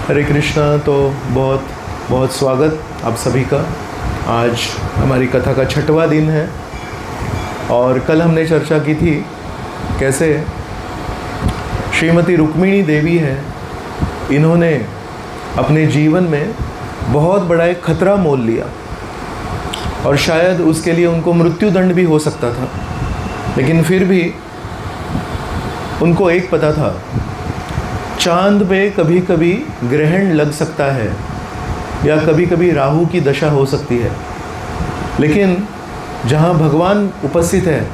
हरे कृष्णा। तो बहुत बहुत स्वागत आप सभी का। आज हमारी कथा का 6वां दिन है और कल हमने चर्चा की थी कैसे श्रीमती रुक्मिणी देवी है, इन्होंने अपने जीवन में बहुत बड़ा एक खतरा मोल लिया और शायद उसके लिए उनको मृत्युदंड भी हो सकता था, लेकिन फिर भी उनको एक पता था, चांद पे कभी कभी ग्रहण लग सकता है या कभी कभी राहु की दशा हो सकती है, लेकिन जहाँ भगवान उपस्थित है,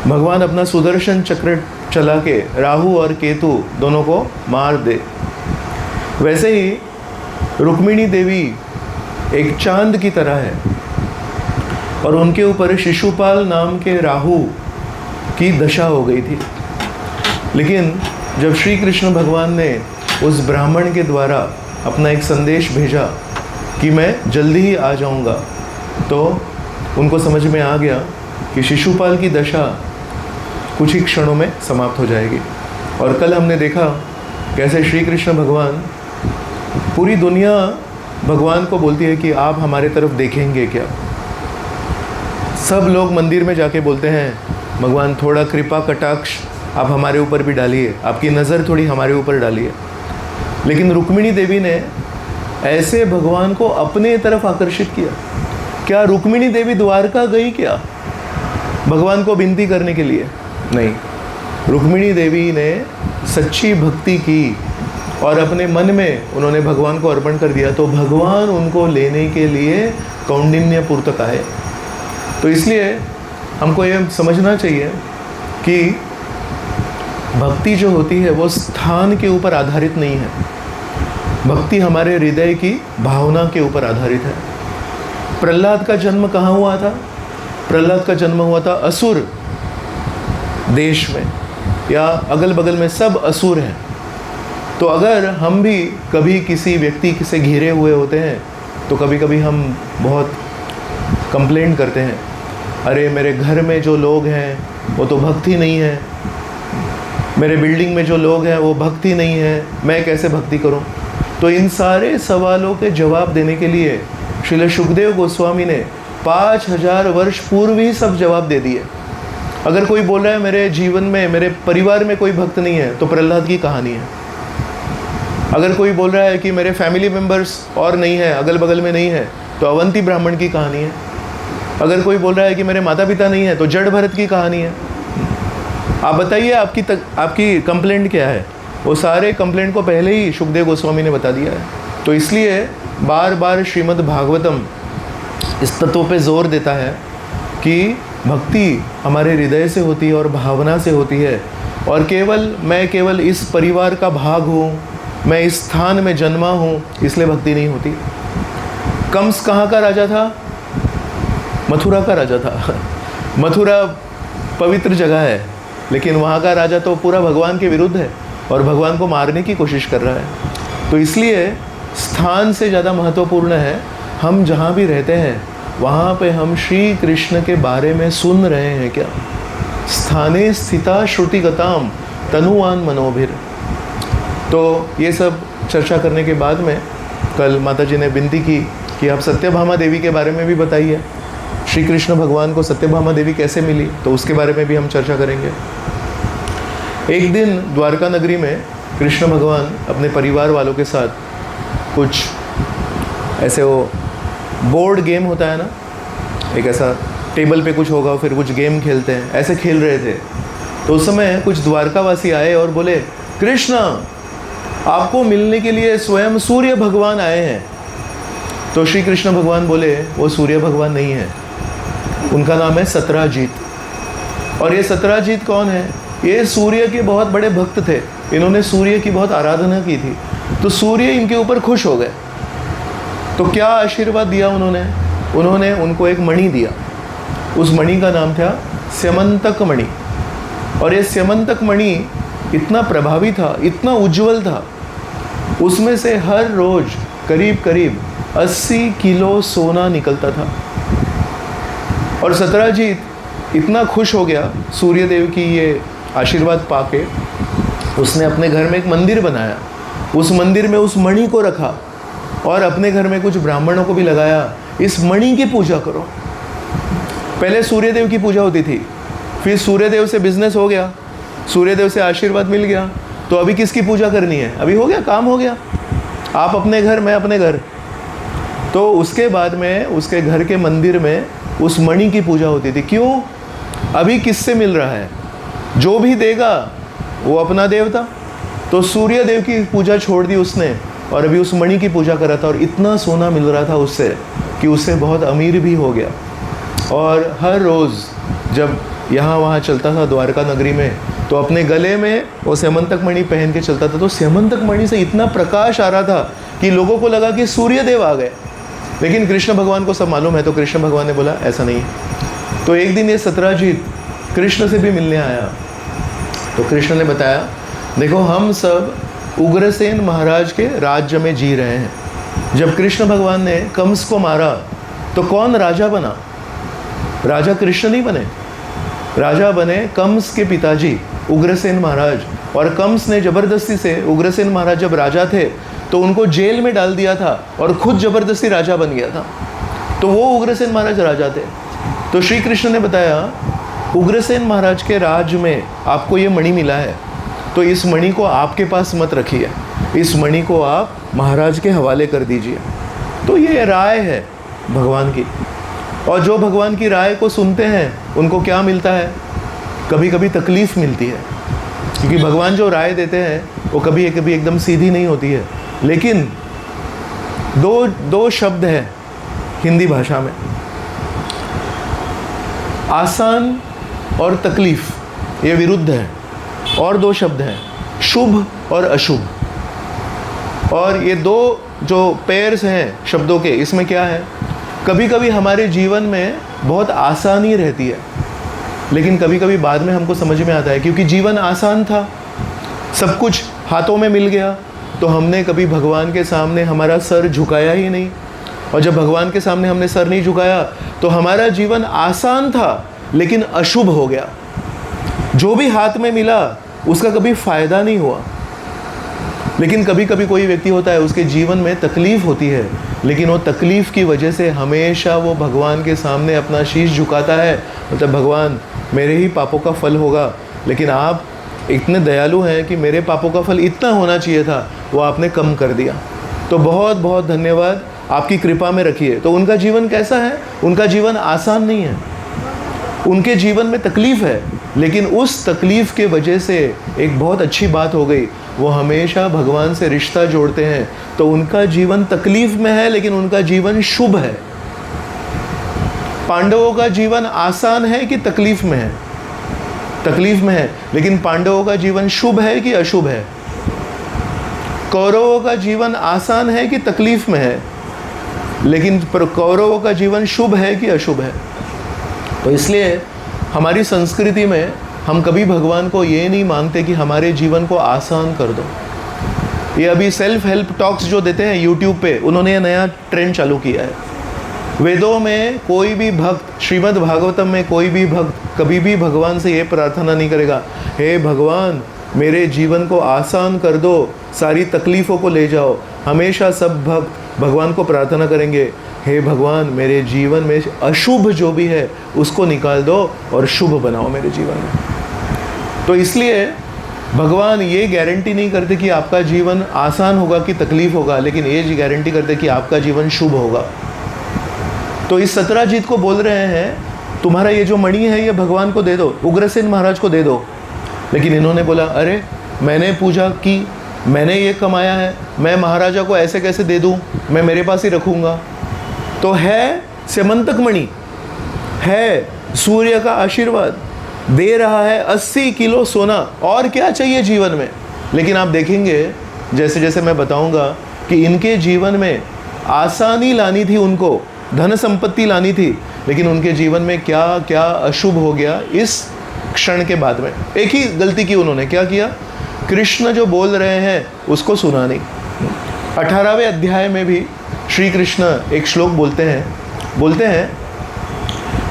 भगवान अपना सुदर्शन चक्र चला के राहु और केतु दोनों को मार दे। वैसे ही रुक्मिणी देवी एक चांद की तरह है और उनके ऊपर शिशुपाल नाम के राहु की दशा हो गई थी। लेकिन जब श्री कृष्ण भगवान ने उस ब्राह्मण के द्वारा अपना एक संदेश भेजा कि मैं जल्दी ही आ जाऊंगा, तो उनको समझ में आ गया कि शिशुपाल की दशा कुछ ही क्षणों में समाप्त हो जाएगी। और कल हमने देखा कैसे श्री कृष्ण भगवान, पूरी दुनिया भगवान को बोलती है कि आप हमारे तरफ देखेंगे क्या। सब लोग मंदिर में जाके बोलते हैं, भगवान थोड़ा कृपा कटाक्ष आप हमारे ऊपर भी डालिए, आपकी नज़र थोड़ी हमारे ऊपर डालिए। लेकिन रुक्मिणी देवी ने ऐसे भगवान को अपने तरफ आकर्षित किया। क्या रुक्मिणी देवी द्वारका गई क्या भगवान को विनती करने के लिए? नहीं, रुक्मिणी देवी ने सच्ची भक्ति की और अपने मन में उन्होंने भगवान को अर्पण कर दिया, तो भगवान उनको लेने के लिए कौंडिन्यपुर तक आए। तो इसलिए हमको ये समझना चाहिए कि भक्ति जो होती है वो स्थान के ऊपर आधारित नहीं है, भक्ति हमारे हृदय की भावना के ऊपर आधारित है। प्रहलाद का जन्म कहाँ हुआ था? प्रहलाद का जन्म हुआ था असुर देश में, या अगल बगल में सब असुर हैं। तो अगर हम भी कभी किसी व्यक्ति से घिरे हुए होते हैं तो कभी कभी हम बहुत कंप्लेंट करते हैं, अरे मेरे घर में जो लोग हैं वो तो भक्ति नहीं है, मेरे बिल्डिंग में जो लोग हैं वो भक्ति नहीं है, मैं कैसे भक्ति करूं? तो इन सारे सवालों के जवाब देने के लिए श्रील सुखदेव गोस्वामी ने 5000 वर्ष पूर्व ही सब जवाब दे दिए। अगर कोई बोल रहा है मेरे जीवन में, मेरे परिवार में कोई भक्त नहीं है, तो प्रहलाद की कहानी है। अगर कोई बोल रहा है कि मेरे फैमिली मेम्बर्स और नहीं है, अगल बगल में नहीं है, तो अवंती ब्राह्मण की कहानी है। अगर कोई बोल रहा है कि मेरे माता पिता नहीं है, तो जड़ भरत की कहानी है। आप बताइए आपकी कंप्लेंट क्या है? वो सारे कंप्लेंट को पहले ही सुखदेव गोस्वामी ने बता दिया है। तो इसलिए बार बार श्रीमद् भागवतम इस तत्व पे जोर देता है कि भक्ति हमारे हृदय से होती है और भावना से होती है, और मैं केवल इस परिवार का भाग हूँ, मैं इस स्थान में जन्मा हूँ, इसलिए भक्ति नहीं होती। कंस कहाँ का राजा था? मथुरा का राजा था। मथुरा पवित्र जगह है, लेकिन वहाँ का राजा तो पूरा भगवान के विरुद्ध है और भगवान को मारने की कोशिश कर रहा है। तो इसलिए स्थान से ज़्यादा महत्वपूर्ण है हम जहाँ भी रहते हैं वहाँ पे हम श्री कृष्ण के बारे में सुन रहे हैं क्या। स्थाने स्थिता श्रुतिगताम तनुवान मनोभिर। तो ये सब चर्चा करने के बाद में कल माता जी ने विनती की कि आप सत्यभामा देवी के बारे में भी बताइए, श्री कृष्ण भगवान को सत्यभामा देवी कैसे मिली, तो उसके बारे में भी हम चर्चा करेंगे। एक दिन द्वारका नगरी में कृष्ण भगवान अपने परिवार वालों के साथ कुछ ऐसे, वो बोर्ड गेम होता है ना, एक ऐसा टेबल पे कुछ होगा, फिर कुछ गेम खेलते हैं, ऐसे खेल रहे थे। तो उस समय कुछ द्वारकावासी आए और बोले, कृष्ण आपको मिलने के लिए स्वयं सूर्य भगवान आए हैं। तो श्री कृष्ण भगवान बोले, वो सूर्य भगवान नहीं है, उनका नाम है सत्राजीत। और ये सत्राजीत कौन है? ये सूर्य के बहुत बड़े भक्त थे, इन्होंने सूर्य की बहुत आराधना की थी, तो सूर्य इनके ऊपर खुश हो गए। तो क्या आशीर्वाद दिया उन्होंने उनको एक मणि दिया। उस मणि का नाम था स्यमंतक मणि। और ये स्यमंतक मणि इतना प्रभावी था, इतना उज्जवल था, उसमें से हर रोज करीब करीब 80 किलो सोना निकलता था। और सत्राजीत इतना खुश हो गया सूर्यदेव की ये आशीर्वाद पाके, उसने अपने घर में एक मंदिर बनाया उस मंदिर में उस मणि को रखा और अपने घर में कुछ ब्राह्मणों को भी लगाया, इस मणि की पूजा करो। पहले सूर्यदेव की पूजा होती थी, फिर सूर्यदेव से बिजनेस हो गया, सूर्यदेव से आशीर्वाद मिल गया, तो अभी किसकी पूजा करनी है? अभी हो गया, काम हो गया, आप अपने घर, मैं अपने घर। तो उसके बाद में उसके घर के मंदिर में उस मणि की पूजा होती थी। क्यों? अभी किससे मिल रहा है? जो भी देगा वो अपना देवता। तो सूर्य देव की पूजा छोड़ दी उसने और अभी उस मणि की पूजा कर रहा था, और इतना सोना मिल रहा था उससे कि उससे बहुत अमीर भी हो गया। और हर रोज़ जब यहाँ वहाँ चलता था द्वारका नगरी में, तो अपने गले में वो स्यमंतक मणि पहन के चलता था। तो स्यमंतक मणि से इतना प्रकाश आ रहा था कि लोगों को लगा कि सूर्य देव आ गए। लेकिन कृष्ण भगवान को सब मालूम है, तो कृष्ण भगवान ने बोला ऐसा नहीं। तो एक दिन ये सत्राजित कृष्ण से भी मिलने आया, तो कृष्ण ने बताया, देखो हम सब उग्रसेन महाराज के राज्य में जी रहे हैं। जब कृष्ण भगवान ने कंस को मारा तो कौन राजा बना? राजा कृष्ण नहीं बने, राजा बने कंस के पिताजी उग्रसेन महाराज। और कंस ने ज़बरदस्ती से, उग्रसेन महाराज जब राजा थे तो उनको जेल में डाल दिया था और खुद ज़बरदस्ती राजा बन गया था। तो वो उग्रसेन महाराज राजा थे। तो श्री कृष्ण ने बताया, उग्रसेन महाराज के राज में आपको ये मणि मिला है, तो इस मणि को आपके पास मत रखिए, इस मणि को आप महाराज के हवाले कर दीजिए। तो ये राय है भगवान की, और जो भगवान की राय को सुनते हैं उनको क्या मिलता है? कभी कभी तकलीफ़ मिलती है, क्योंकि भगवान जो राय देते हैं वो कभी कभी एकदम सीधी नहीं होती है। लेकिन दो शब्द हैं हिंदी भाषा में, आसान और तकलीफ़, ये विरुद्ध है। और दो शब्द हैं, शुभ और अशुभ। और ये दो जो पेयर्स हैं शब्दों के, इसमें क्या है? कभी कभी हमारे जीवन में बहुत आसानी रहती है, लेकिन कभी कभी बाद में हमको समझ में आता है, क्योंकि जीवन आसान था, सब कुछ हाथों में मिल गया, तो हमने कभी भगवान के सामने हमारा सर झुकाया ही नहीं। और जब भगवान के सामने हमने सर नहीं झुकाया तो हमारा जीवन आसान था लेकिन अशुभ हो गया। जो भी हाथ में मिला उसका कभी फ़ायदा नहीं हुआ। लेकिन कभी कभी कोई व्यक्ति होता है, उसके जीवन में तकलीफ़ होती है, लेकिन वो तकलीफ़ की वजह से हमेशा वो भगवान के सामने अपना शीश झुकाता है, मतलब भगवान मेरे ही पापों का फल होगा, लेकिन आप इतने दयालु हैं कि मेरे पापों का फल इतना होना चाहिए था, वो आपने कम कर दिया। तो बहुत बहुत धन्यवाद, आपकी कृपा में रखिए। तो उनका जीवन कैसा है? उनका जीवन आसान नहीं है, उनके जीवन में तकलीफ़ है, लेकिन उस तकलीफ़ के वजह से एक बहुत अच्छी बात हो गई, वो हमेशा भगवान से रिश्ता जोड़ते हैं। तो उनका जीवन तकलीफ़ में है लेकिन उनका जीवन शुभ है। पांडवों का जीवन आसान है कि तकलीफ़ में है? तकलीफ़ में है, लेकिन पांडवों का जीवन शुभ है कि अशुभ है? कौरवों का जीवन आसान है कि तकलीफ़ में है, लेकिन कौरवों का जीवन शुभ है कि अशुभ है? तो इसलिए हमारी संस्कृति में हम कभी भगवान को ये नहीं मांगते कि हमारे जीवन को आसान कर दो। ये अभी सेल्फ हेल्प टॉक्स जो देते हैं यूट्यूब पे, उन्होंने ये नया ट्रेंड चालू किया है। वेदों में कोई भी भक्त, श्रीमद् भागवतम में कोई भी भक्त कभी भी भगवान से ये प्रार्थना नहीं करेगा, हे भगवान मेरे जीवन को आसान कर दो, सारी तकलीफ़ों को ले जाओ। हमेशा सब भक्त भगवान को प्रार्थना करेंगे, हे भगवान मेरे जीवन में अशुभ जो भी है उसको निकाल दो और शुभ बनाओ मेरे जीवन में। तो इसलिए भगवान ये गारंटी नहीं करते कि आपका जीवन आसान होगा कि तकलीफ़ होगा, लेकिन ये गारंटी करते कि आपका जीवन शुभ होगा। तो इस सत्राजित को बोल रहे हैं, तुम्हारा ये जो मणि है ये भगवान को दे दो, उग्रसेन महाराज को दे दो। लेकिन इन्होंने बोला, अरे मैंने पूजा की, मैंने ये कमाया है, मैं महाराजा को ऐसे कैसे दे दूँ, मैं मेरे पास ही रखूँगा। तो है स्यमंतक मणि, है सूर्य का आशीर्वाद, दे रहा है 80 किलो सोना, और क्या चाहिए जीवन में। लेकिन आप देखेंगे जैसे जैसे मैं बताऊंगा कि इनके जीवन में आसानी लानी थी, उनको धन संपत्ति लानी थी, लेकिन उनके जीवन में क्या क्या अशुभ हो गया इस क्षण के बाद में। एक ही गलती की उन्होंने, क्या किया? कृष्ण जो बोल रहे हैं उसको सुना नहीं। 18वें अध्याय में भी श्री कृष्ण एक श्लोक बोलते हैं,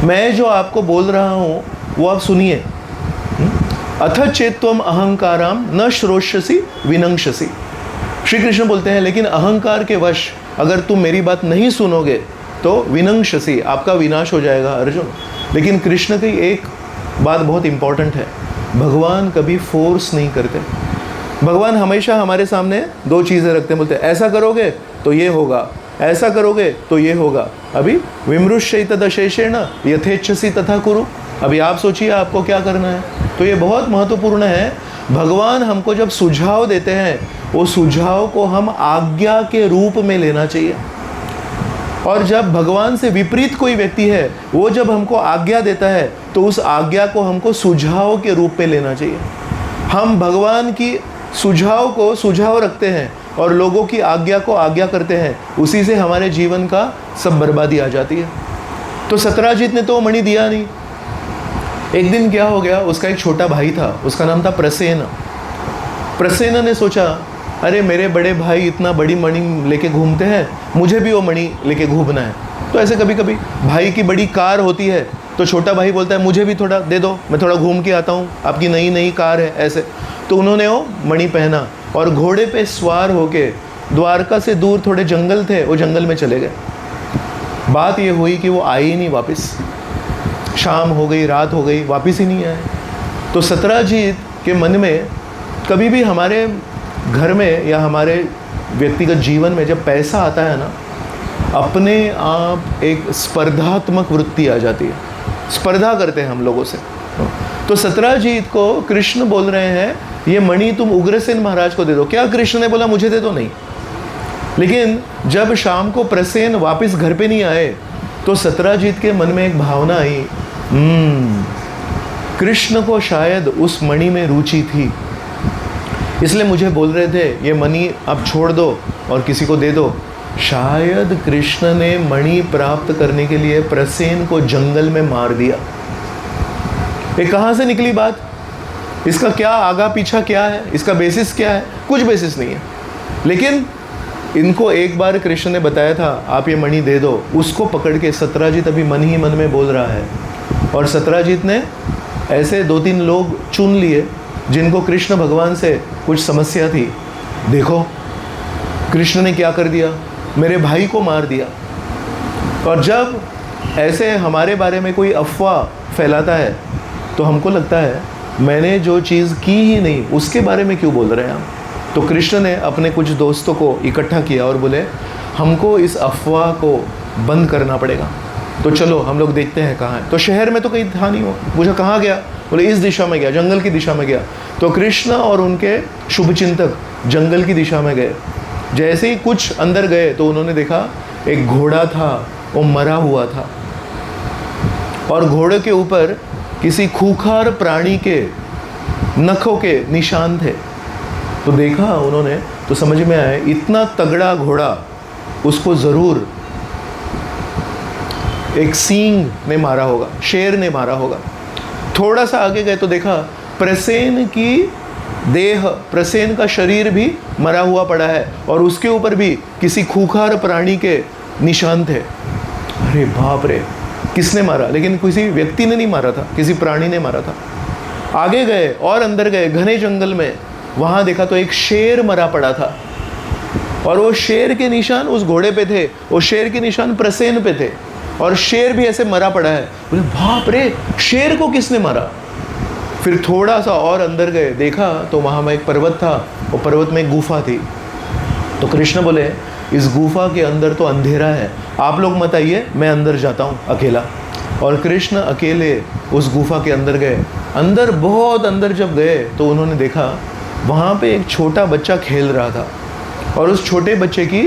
मैं जो आपको बोल रहा हूँ वो आप सुनिए। अथ चेत्वम अहंकाराम न श्रोष्यसि विनंक्षसि। श्री कृष्ण बोलते हैं लेकिन अहंकार के वश अगर तुम मेरी बात नहीं सुनोगे तो विनंशसी, आपका विनाश हो जाएगा अर्जुन। लेकिन कृष्ण की एक बात बहुत इंपॉर्टेंट है, भगवान कभी फोर्स नहीं करते। भगवान हमेशा हमारे सामने दो चीज़ें रखते हैं, बोलते हैं ऐसा करोगे तो ये होगा, ऐसा करोगे तो ये होगा। अभी विमृश्यैत दशेषेण यथेच्छसि तथा कुरु, अभी आप सोचिए आपको क्या करना है। तो ये बहुत महत्वपूर्ण है। भगवान हमको जब सुझाव देते हैं, वो सुझाव को हम आज्ञा के रूप में लेना चाहिए। और जब भगवान से विपरीत कोई व्यक्ति है, वो जब हमको आज्ञा देता है, तो उस आज्ञा को हमको सुझाव के रूप में लेना चाहिए। हम भगवान की सुझाव को सुझाव रखते हैं और लोगों की आज्ञा को आज्ञा करते हैं, उसी से हमारे जीवन का सब बर्बादी आ जाती है। तो सत्यराजीत ने तो मणि दिया नहीं। एक दिन क्या हो गया, उसका एक छोटा भाई था, उसका नाम था प्रसेन। प्रसेन ने सोचा अरे मेरे बड़े भाई इतना बड़ी मणि लेके घूमते हैं, मुझे भी वो मणि लेके घूमना है। तो ऐसे कभी कभी भाई की बड़ी कार होती है तो छोटा भाई बोलता है मुझे भी थोड़ा दे दो, मैं थोड़ा घूम के आता हूँ, आपकी नई नई कार है ऐसे। तो उन्होंने वो मणि पहना और घोड़े पे सवार होके द्वारका से दूर थोड़े जंगल थे, वो जंगल में चले गए। बात ये हुई कि वो आए ही नहीं वापस। शाम हो गई, रात हो गई, वापस ही नहीं आए। तो सत्यराजीत के मन में कभी भी हमारे घर में या हमारे व्यक्तिगत जीवन में जब पैसा आता है ना, अपने आप एक स्पर्धात्मक वृत्ति आ जाती है, स्पर्धा करते हैं हम लोगों से। तो सत्यराजीत को कृष्ण बोल रहे हैं ये मणि तुम उग्रसेन महाराज को दे दो। क्या कृष्ण ने बोला मुझे दे दो? नहीं। लेकिन जब शाम को प्रसेन वापस घर पे नहीं आए तो सत्यराजीत के मन में एक भावना आई, कृष्ण को शायद उस मणि में रुचि थी, इसलिए मुझे बोल रहे थे ये मणि अब छोड़ दो और किसी को दे दो। शायद कृष्ण ने मणि प्राप्त करने के लिए प्रसेन को जंगल में मार दिया। ये कहाँ से निकली बात? इसका क्या आगा पीछा क्या है? इसका बेसिस क्या है? कुछ बेसिस नहीं है। लेकिन इनको एक बार कृष्ण ने बताया था आप ये मणि दे दो, उसको पकड़ के सत्यराजीत अभी मन ही मन में बोल रहा है। और सत्यराजीत ने ऐसे 2-3 लोग चुन लिए जिनको कृष्ण भगवान से कुछ समस्या थी। देखो कृष्ण ने क्या कर दिया, मेरे भाई को मार दिया। और जब ऐसे हमारे बारे में कोई अफवाह फैलाता है तो हमको लगता है मैंने जो चीज़ की ही नहीं उसके बारे में क्यों बोल रहे हैं हम। तो कृष्ण ने अपने कुछ दोस्तों को इकट्ठा किया और बोले हमको इस अफवाह को बंद करना पड़ेगा। तो चलो हम लोग देखते हैं कहाँ है। तो शहर में तो कहीं था नहीं वो। पूछा कहाँ गया? बोले इस दिशा में गया, जंगल की दिशा में गया। तो कृष्ण और उनके शुभचिंतक जंगल की दिशा में गए। जैसे ही कुछ अंदर गए तो उन्होंने देखा एक घोड़ा था, वो मरा हुआ था और घोड़े के ऊपर किसी खूंखार प्राणी के नखों के निशान थे। तो देखा उन्होंने तो समझ में आया इतना तगड़ा घोड़ा उसको ज़रूर एक सींग ने मारा होगा, शेर ने मारा होगा। थोड़ा सा आगे गए तो देखा प्रसेन की देह, प्रसेन का शरीर भी मरा हुआ पड़ा है और उसके ऊपर भी किसी खूंखार प्राणी के निशान थे। अरे बाप रे, किसने मारा? लेकिन किसी व्यक्ति ने नहीं मारा था, किसी प्राणी ने मारा था। आगे गए और अंदर गए घने जंगल में, वहाँ देखा तो एक शेर मरा पड़ा था और वो शेर के निशान उस घोड़े पे थे, वो शेर के निशान प्रसेन पे थे और शेर भी ऐसे मरा पड़ा है। बोले बाप रे, शेर को किसने मारा? फिर थोड़ा सा और अंदर गए, देखा तो वहाँ में एक पर्वत था, वो पर्वत में एक गुफा थी। तो कृष्ण बोले इस गुफा के अंदर तो अंधेरा है, आप लोग मत आइए, मैं अंदर जाता हूँ अकेला। और कृष्ण अकेले उस गुफा के अंदर गए। अंदर बहुत अंदर जब गए तो उन्होंने देखा वहाँ पे एक छोटा बच्चा खेल रहा था और उस छोटे बच्चे की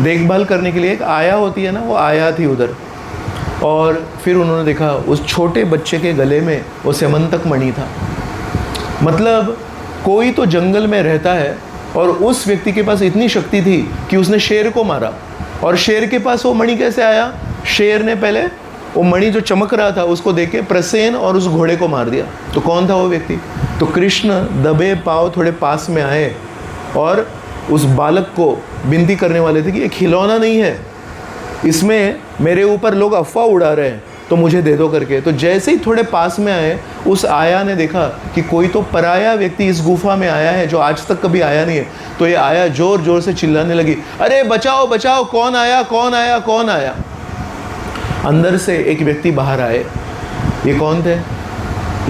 देखभाल करने के लिए एक आया होती है ना, वो आया थी उधर। और फिर उन्होंने देखा उस छोटे बच्चे के गले में वो स्यमंतक मणि था। मतलब कोई तो जंगल में रहता है और उस व्यक्ति के पास इतनी शक्ति थी कि उसने शेर को मारा। और शेर के पास वो मणि कैसे आया? शेर ने पहले वो मणि जो चमक रहा था उसको देख के प्रसेन और उस घोड़े को मार दिया। तो कौन था वो व्यक्ति? तो कृष्ण दबे पाँव थोड़े पास में आए और उस बालक को विनती करने वाले थे कि ये खिलौना नहीं है, इसमें मेरे ऊपर लोग अफवाह उड़ा रहे हैं, तो मुझे दे दो करके। तो जैसे ही थोड़े पास में आए, उस आया ने देखा कि कोई तो पराया व्यक्ति इस गुफा में आया है जो आज तक कभी आया नहीं है। तो ये आया जोर जोर से चिल्लाने लगी, अरे बचाओ बचाओ, कौन आया कौन आया कौन आया। अंदर से एक व्यक्ति बाहर आए। ये कौन थे?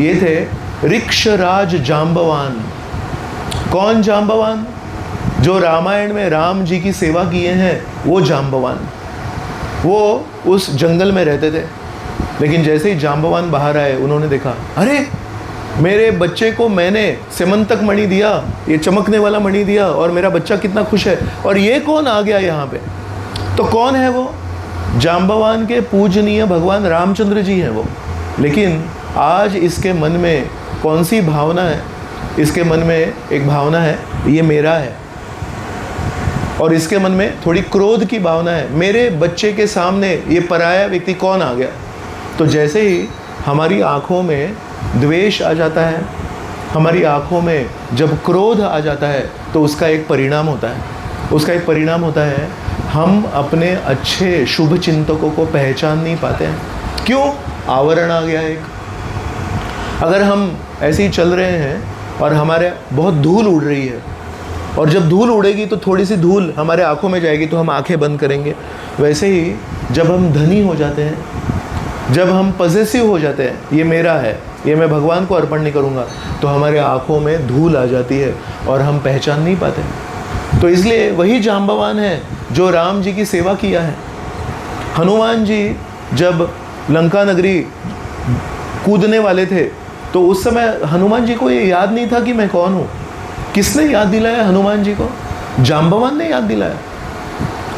ये थे ऋक्षराज जांबवान। कौन जांबवान? जो रामायण में राम जी की सेवा किए हैं वो जांबवान। वो उस जंगल में रहते थे। लेकिन जैसे ही जांबवान बाहर आए, उन्होंने देखा, अरे मेरे बच्चे को मैंने सेमंतक मणि दिया, ये चमकने वाला मणि दिया, और मेरा बच्चा कितना खुश है, और ये कौन आ गया यहाँ पे? तो कौन है वो? जांबवान के पूजनीय भगवान रामचंद्र जी हैं वो। लेकिन आज इसके मन में कौन सी भावना है? इसके मन में एक भावना है, ये मेरा है। और इसके मन में थोड़ी क्रोध की भावना है, मेरे बच्चे के सामने ये पराया व्यक्ति कौन आ गया। तो जैसे ही हमारी आँखों में द्वेष आ जाता है, हमारी आँखों में जब क्रोध आ जाता है, तो उसका एक परिणाम होता है। उसका एक परिणाम होता है, हम अपने अच्छे शुभ चिंतकों को पहचान नहीं पाते हैं। क्यों? आवरण आ गया एक। अगर हम ऐसे ही चल रहे हैं और हमारे बहुत धूल उड़ रही है, और जब धूल उड़ेगी तो थोड़ी सी धूल हमारे आँखों में जाएगी तो हम आँखें बंद करेंगे। वैसे ही जब हम धनी हो जाते हैं, जब हम पॉसेसिव हो जाते हैं, ये मेरा है, ये मैं भगवान को अर्पण नहीं करूँगा, तो हमारे आँखों में धूल आ जाती है और हम पहचान नहीं पाते। तो इसलिए वही जांबवान है जो राम जी की सेवा किया है। हनुमान जी जब लंका नगरी कूदने वाले थे, तो उस समय हनुमान जी को ये याद नहीं था कि मैं कौन हूँ। किसने याद दिलाया हनुमान जी को? जांबवान ने याद दिलाया।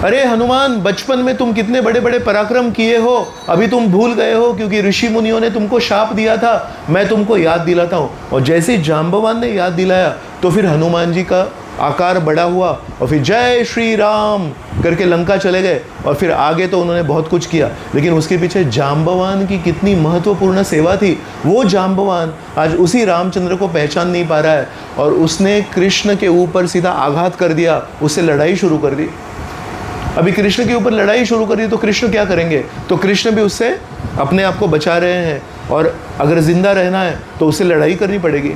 अरे हनुमान, बचपन में तुम कितने बड़े बड़े पराक्रम किए हो, अभी तुम भूल गए हो क्योंकि ऋषि मुनियों ने तुमको शाप दिया था, मैं तुमको याद दिलाता हूँ। और जैसे जांबवान ने याद दिलाया, तो फिर हनुमान जी का आकार बड़ा हुआ, और फिर जय श्री राम करके लंका चले गए। और फिर आगे तो उन्होंने बहुत कुछ किया, लेकिन उसके पीछे जांबवान की कितनी महत्वपूर्ण सेवा थी। वो जांबवान आज उसी रामचंद्र को पहचान नहीं पा रहा है, और उसने कृष्ण के ऊपर सीधा आघात कर दिया, उससे लड़ाई शुरू कर दी। अभी कृष्ण के ऊपर लड़ाई शुरू कर दी तो कृष्ण क्या करेंगे? तो कृष्ण भी उससे अपने आप को बचा रहे हैं, और अगर जिंदा रहना है तो उससे लड़ाई करनी पड़ेगी।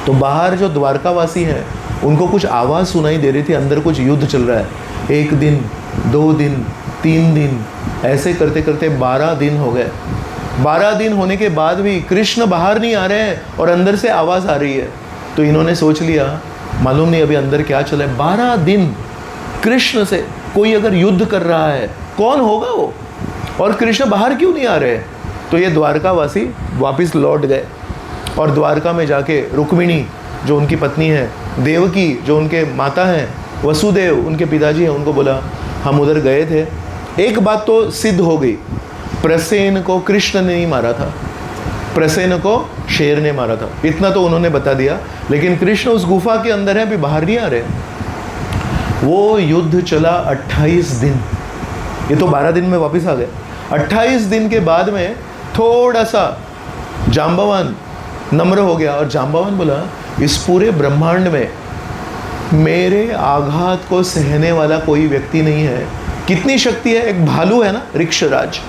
तो बाहर जो द्वारकावासी हैं, उनको कुछ आवाज़ सुनाई दे रही थी, अंदर कुछ युद्ध चल रहा है। 1 दिन, 2 दिन, 3 दिन, ऐसे करते करते 12 दिन हो गए। 12 दिन होने के बाद भी कृष्ण बाहर नहीं आ रहे हैं और अंदर से आवाज़ आ रही है। तो इन्होंने सोच लिया, मालूम नहीं अभी अंदर क्या चला है। 12 दिन कृष्ण से कोई अगर युद्ध कर रहा है, कौन होगा वो? और कृष्ण बाहर क्यों नहीं आ रहे? तो ये द्वारकावासी वापस लौट गए, और द्वारका में जाके रुक्मिणी जो उनकी पत्नी है, देवकी जो उनके माता हैं, वसुदेव उनके पिताजी हैं, उनको बोला हम उधर गए थे। एक बात तो सिद्ध हो गई, प्रसेन को कृष्ण ने नहीं मारा था, प्रसेन को शेर ने मारा था, इतना तो उन्होंने बता दिया। लेकिन कृष्ण उस गुफा के अंदर है, अभी बाहर नहीं आ रहे। वो युद्ध चला 28 दिन। ये तो 12 दिन में वापस आ गए। 28 दिन के बाद में थोड़ा सा जांबवान नम्र हो गया, और जांबवान बोला, इस पूरे ब्रह्मांड में मेरे आघात को सहने वाला कोई व्यक्ति नहीं है। कितनी शक्ति है? एक भालू है ना, ऋक्षराज,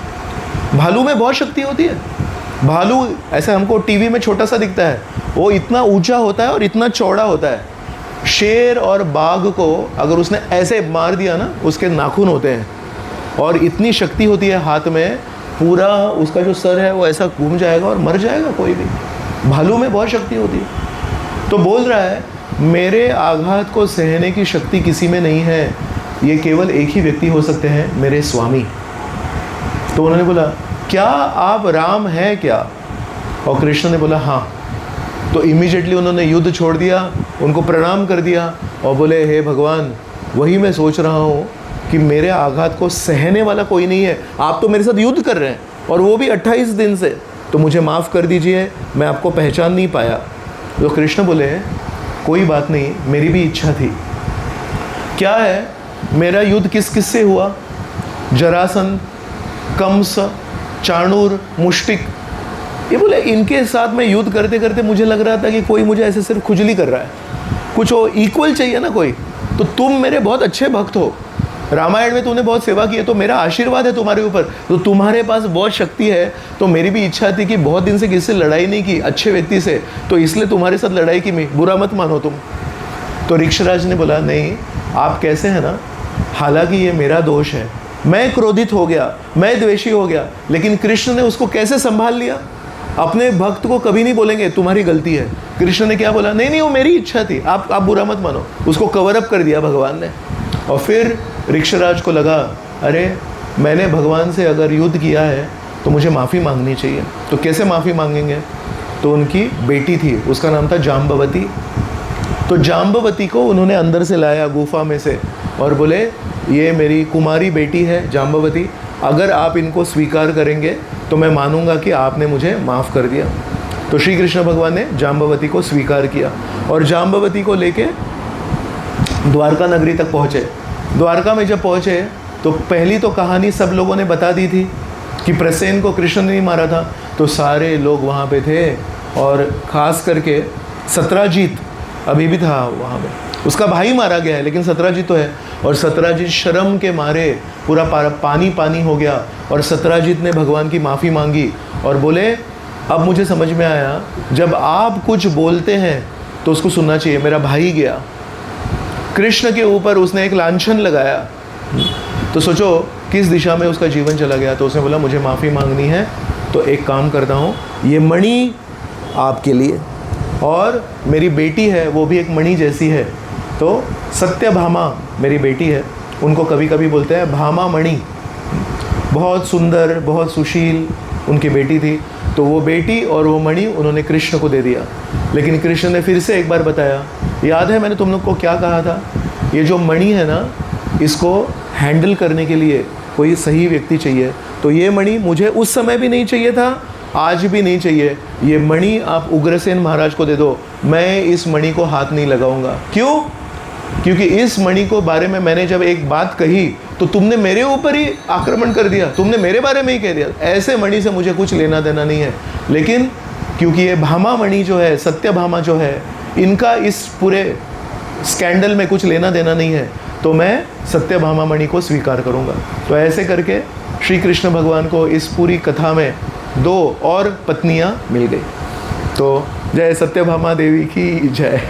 भालू में बहुत शक्ति होती है। भालू ऐसा हमको टीवी में छोटा सा दिखता है, वो इतना ऊंचा होता है और इतना चौड़ा होता है। शेर और बाघ को अगर उसने ऐसे मार दिया ना, उसके नाखून होते हैं, और इतनी शक्ति होती है हाथ में, पूरा उसका जो सर है वो ऐसा घूम जाएगा और मर जाएगा कोई भी। भालू में बहुत शक्ति होती है। तो बोल रहा है, मेरे आघात को सहने की शक्ति किसी में नहीं है, ये केवल एक ही व्यक्ति हो सकते हैं, मेरे स्वामी। तो उन्होंने बोला, क्या आप राम हैं क्या? और कृष्ण ने बोला हाँ। तो इमीडिएटली उन्होंने युद्ध छोड़ दिया, उनको प्रणाम कर दिया, और बोले, हे भगवान, वही मैं सोच रहा हूँ कि मेरे आघात को सहने वाला कोई नहीं है। आप तो मेरे साथ युद्ध कर रहे हैं, और वो भी 28 दिन से, तो मुझे माफ़ कर दीजिए, मैं आपको पहचान नहीं पाया। तो कृष्ण बोले, कोई बात नहीं, मेरी भी इच्छा थी। क्या है? मेरा युद्ध किस किस से हुआ? जरासंध, कंस, चाणूर, मुष्टिक, ये बोले इनके साथ मैं युद्ध करते करते मुझे लग रहा था कि कोई मुझे ऐसे सिर्फ खुजली कर रहा है, कुछ हो इक्वल चाहिए ना कोई। तो तुम मेरे बहुत अच्छे भक्त हो, रामायण में तूने बहुत सेवा की है, तो मेरा आशीर्वाद है तुम्हारे ऊपर, तो तुम्हारे पास बहुत शक्ति है, तो मेरी भी इच्छा थी कि बहुत दिन से किसी से लड़ाई नहीं की, अच्छे व्यक्ति से, तो इसलिए तुम्हारे साथ लड़ाई की, मैं बुरा मत मानो तुम। तो ऋक्षराज ने बोला नहीं, आप कैसे हैं ना, हालांकि ये मेरा दोष है, मैं क्रोधित हो गया, मैं द्वेषी हो गया, लेकिन कृष्ण ने उसको कैसे संभाल लिया। अपने भक्त को कभी नहीं बोलेंगे तुम्हारी गलती है। कृष्ण ने क्या बोला, नहीं नहीं वो मेरी इच्छा थी, आप बुरा मत मानो। उसको कवर अप कर दिया भगवान ने। और फिर ऋक्षराज को लगा, अरे मैंने भगवान से अगर युद्ध किया है तो मुझे माफ़ी मांगनी चाहिए। तो कैसे माफ़ी मांगेंगे, तो उनकी बेटी थी, उसका नाम था जाम्बवती। तो जाम्बवती को उन्होंने अंदर से लाया गुफा में से और बोले ये मेरी कुमारी बेटी है जाम्बवती, अगर आप इनको स्वीकार करेंगे तो मैं मानूंगा कि आपने मुझे माफ़ कर दिया। तो श्री कृष्ण भगवान ने जाम्बवती को स्वीकार किया और जाम्बवती को लेके द्वारका नगरी तक पहुँचे। द्वारका में जब पहुँचे तो पहली तो कहानी सब लोगों ने बता दी थी कि प्रसेन को कृष्ण ने नहीं मारा था, तो सारे लोग वहाँ पे थे और ख़ास करके सत्राजीत अभी भी था वहाँ पे, उसका भाई मारा गया है लेकिन सत्राजीत तो है। और सत्राजीत शर्म के मारे पूरा पानी पानी हो गया और सत्राजीत ने भगवान की माफ़ी मांगी और बोले अब मुझे समझ में आया जब आप कुछ बोलते हैं तो उसको सुनना चाहिए। मेरा भाई गया, कृष्ण के ऊपर उसने एक लांछन लगाया, तो सोचो किस दिशा में उसका जीवन चला गया। तो उसने बोला मुझे माफ़ी मांगनी है, तो एक काम करता हूँ, ये मणि आपके लिए, और मेरी बेटी है वो भी एक मणि जैसी है, तो सत्यभामा मेरी बेटी है, उनको कभी कभी बोलते हैं भामा मणि, बहुत सुंदर बहुत सुशील उनकी बेटी थी। तो वो बेटी और वो मणि उन्होंने कृष्ण को दे दिया। लेकिन कृष्ण ने फिर से एक बार बताया, याद है मैंने तुम लोग को क्या कहा था, ये जो मणि है ना इसको हैंडल करने के लिए कोई सही व्यक्ति चाहिए। तो ये मणि मुझे उस समय भी नहीं चाहिए था, आज भी नहीं चाहिए। ये मणि आप उग्रसेन महाराज को दे दो, मैं इस मणि को हाथ नहीं लगाऊंगा। क्यों? क्योंकि इस मणि को बारे में मैंने जब एक बात कही तो तुमने मेरे ऊपर ही आक्रमण कर दिया, तुमने मेरे बारे में ही कह दिया। ऐसे मणि से मुझे कुछ लेना देना नहीं है। लेकिन क्योंकि ये भामा मणि जो है, सत्यभामा जो है, इनका इस पूरे स्कैंडल में कुछ लेना देना नहीं है, तो मैं सत्यभामा मणि को स्वीकार करूंगा। तो ऐसे करके श्री कृष्ण भगवान को इस पूरी कथा में 2 और पत्नियां मिल गई। तो जय सत्यभामा देवी की जय।